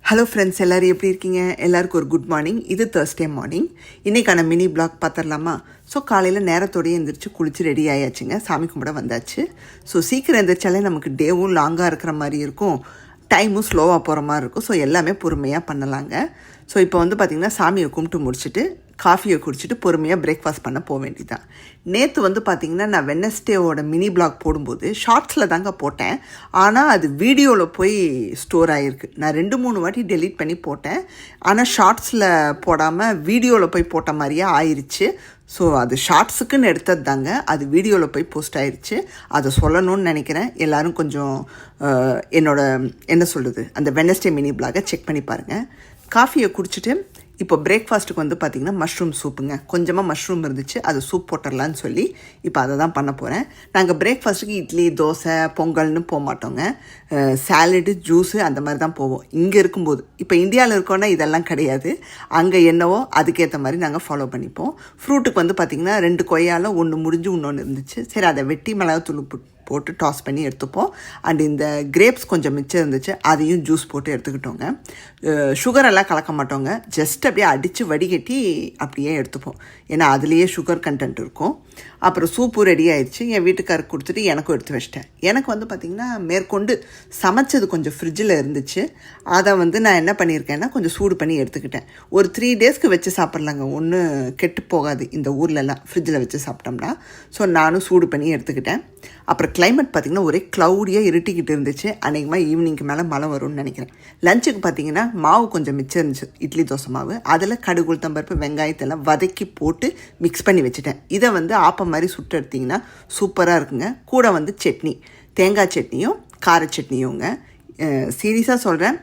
Hello friends, எல்லோரும் எப்படி இருக்கீங்க? எல்லாருக்கும் ஒரு குட் மார்னிங். இது Thursday மார்னிங். இன்றைக்கான மினி பிளாக் பார்த்துடலாமா? ஸோ காலையில் நேரத்தோடய எழுந்திரிச்சு குளித்து ரெடி ஆயாச்சுங்க. சாமி கும்பிட வந்தாச்சு. ஸோ சீக்கிரம் எழுந்திரிச்சாலே நமக்கு டேவும் லாங்காக இருக்கிற மாதிரி இருக்கும், டைமும் ஸ்லோவாக போகிற மாதிரி இருக்கும். ஸோ எல்லாமே பொறுமையாக பண்ணலாங்க. ஸோ இப்போ பார்த்திங்கன்னா சாமியை கும்பிட்டு முடிச்சுட்டு காஃபியை குடிச்சிட்டு பொறுமையாக பிரேக்ஃபாஸ்ட் பண்ண போக வேண்டியதான். நேற்று பார்த்திங்கன்னா நான் வெட்னஸ்டேவோட மினி பிளாக் போடும்போது ஷார்ட்ஸில் தாங்க போட்டேன். ஆனால் அது வீடியோவில் போய் ஸ்டோர் ஆகிருக்கு. நான் 2-3 வாட்டி டெலீட் பண்ணி போட்டேன். ஆனால் ஷார்ட்ஸில் போடாமல் வீடியோவில் போய் போட்ட மாதிரியே ஆயிடுச்சு. ஸோ அது ஷார்ட்ஸுக்குன்னு எடுத்தது தாங்க, அது வீடியோவில் போய் போஸ்ட் ஆயிடுச்சு. அதை சொல்லணும்னு நினைக்கிறேன். எல்லோரும் கொஞ்சம் என்ன சொல்கிறது, அந்த வெட்னஸ்டே மினி பிளாகை செக் பண்ணி பாருங்கள். காஃபியை குடிச்சிட்டு இப்போ பிரேக்ஃபாஸ்ட்டுக்கு பார்த்திங்கன்னா மஷ்ரூம் சூப்புங்க. கொஞ்சமாக மஷ்ரூம் இருந்துச்சு, அது சூப் போட்டுடலான்னு சொல்லி இப்போ அதை தான் பண்ண போகிறேன். நாங்கள் பிரேக்ஃபாஸ்ட்டுக்கு இட்லி, தோசை, பொங்கல்னு போக மாட்டோங்க. சாலடு, ஜூஸு அந்த மாதிரி தான் போவோம் இங்கே இருக்கும்போது. இப்போ இந்தியாவில் இருக்கோன்னா இதெல்லாம் கிடையாது. அங்கே என்னவோ அதுக்கேற்ற மாதிரி நாங்கள் ஃபாலோ பண்ணிப்போம். ஃப்ரூட்டுக்கு பார்த்திங்கன்னா 2 கொய்யால 1 முடிஞ்சு இன்னொன்று இருந்துச்சு. சரி, அதை வெட்டி மிளகாத்தூள் போட்டு டாஸ் பண்ணி எடுத்துப்போம். அண்ட் இந்த கிரேப்ஸ் கொஞ்சம் மிச்சம் இருந்துச்சு, அதையும் ஜூஸ் போட்டு எடுத்துக்கிட்டோங்க. சுகரெல்லாம் கலக்க மாட்டோங்க, ஜஸ்ட் அப்படியே அடித்து வடிகட்டி அப்படியே எடுத்துப்போம். ஏன்னா அதுலேயே சுகர் கண்டென்ட் இருக்கும். அப்புறம் சூப்பு ரெடி ஆயிடுச்சு. என் வீட்டுக்காருக்கு கொடுத்துட்டு எனக்கும் எடுத்து வச்சிட்டேன். எனக்கு பார்த்திங்கன்னா மேற்கொண்டு சமைச்சது கொஞ்சம் ஃப்ரிட்ஜில் இருந்துச்சு. அதை நான் என்ன பண்ணியிருக்கேன்னா கொஞ்சம் சூடு பண்ணி எடுத்துக்கிட்டேன். ஒரு 3 டேஸ்க்கு வச்சு சாப்பிட்லாங்க, ஒன்றும் கெட்டு போகாது இந்த ஊர்லெலாம் ஃப்ரிட்ஜில் வச்சு சாப்பிட்டோம்னா. ஸோ நானும் சூடு பண்ணி எடுத்துக்கிட்டேன். அப்புறம் கிளைமேட் பார்த்திங்கன்னா ஒரே க்ளவுடியாக இருட்டிக்கிட்டு இருந்துச்சு. அன்றைக்குமா ஈவினிங்க்கு மேலே மழை வரும்னு நினைக்கிறேன். லஞ்சுக்கு பார்த்திங்கன்னா மாவு கொஞ்சம் மிச்சம் இருந்துச்சு, இட்லி தோசை மாவு. அதில் கடுகு, உளுத்தம்பருப்பு, வெங்காயத்தெல்லாம் வதக்கி போட்டு மிக்ஸ் பண்ணி வச்சுட்டேன். இதை ஆப்பம் மாதிரி சுட்டு எடுத்திங்கன்னா சூப்பராக இருக்குங்க. கூட சட்னி, தேங்காய் சட்னியும் கார சட்னியுங்க. சீரியஸாக சொல்கிறேன்,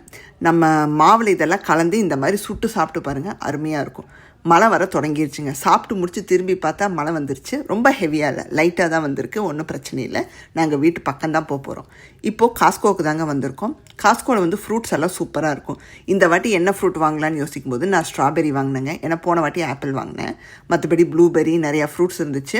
நம்ம மாவில் இதெல்லாம் கலந்து இந்த மாதிரி சுட்டு சாப்பிட்டு பாருங்கள், அருமையாக இருக்கும். மழை வர தொடங்கிருச்சுங்க. சாப்பிட்டு முடிச்சு திரும்பி பார்த்தா மழை வந்துருச்சு. ரொம்ப ஹெவியாக இல்லை, லைட்டாக தான் வந்திருக்கு. ஒன்றும் பிரச்சனை இல்லை. நாங்கள் வீட்டு பக்கம்தான் போக போகிறோம். இப்போது காஸ்கோவுக்கு தாங்க வந்திருக்கோம். காஸ்கோவில் ஃப்ரூட்ஸ் எல்லாம் சூப்பராக இருக்கும். இந்த வாட்டி என்ன ஃப்ரூட் வாங்கலான்னு யோசிக்கும் போது நான் ஸ்ட்ராபெரி வாங்கினேங்க. ஏன்னா போன வாட்டி ஆப்பிள் வாங்கினேன். மற்றபடி ப்ளூபெரி நிறையா ஃப்ரூட்ஸ் இருந்துச்சு.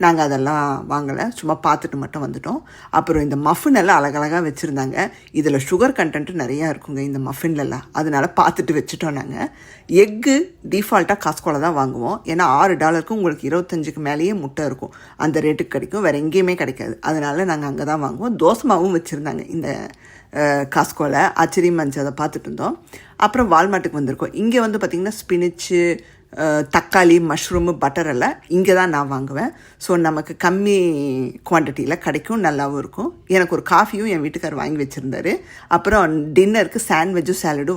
நாங்கள் அதெல்லாம் வாங்கலை, சும்மா பார்த்துட்டு மட்டும் வந்துட்டோம். அப்புறம் இந்த மஃபின் எல்லாம் அழகழகாக வச்சுருந்தாங்க. இதில் சுகர் கண்டென்ட்டு நிறையா இருக்குங்க இந்த மஃபின்லலாம், அதனால் பார்த்துட்டு வச்சுட்டோம். நாங்கள் எக்கு டிஃபால்ட்டாக காஸ்கோவில் தான் வாங்குவோம். ஏன்னா $6 உங்களுக்கு 25க்கு மேலேயே முட்டை இருக்கும். அந்த ரேட்டுக்கு கிடைக்கும், வேறு எங்கேயுமே கிடைக்காது. அதனால் நாங்கள் அங்கே தான் வாங்குவோம். தோசை மாவும் வச்சுருந்தாங்க இந்த காஸ்கோவில். ஆச்சரியமாக இருந்துச்சு, அதை பார்த்துட்டு இருந்தோம். அப்புறம் வால்மார்ட்டுக்கு வந்திருக்கோம். இங்கே பார்த்திங்கன்னா ஸ்பினிச்சு, தக்காளி, மஷ்ரூமு, பட்டர் எல்லாம் இங்கே தான் நான் வாங்குவேன். ஸோ நமக்கு கம்மி குவான்டிட்டியில் கிடைக்கும், நல்லாவும் இருக்கும். எனக்கு ஒரு காஃபியும் என் வீட்டுக்காரர் வாங்கி வச்சுருந்தாரு. அப்புறம் டின்னருக்கு சாண்ட்விச்சும் சாலடும்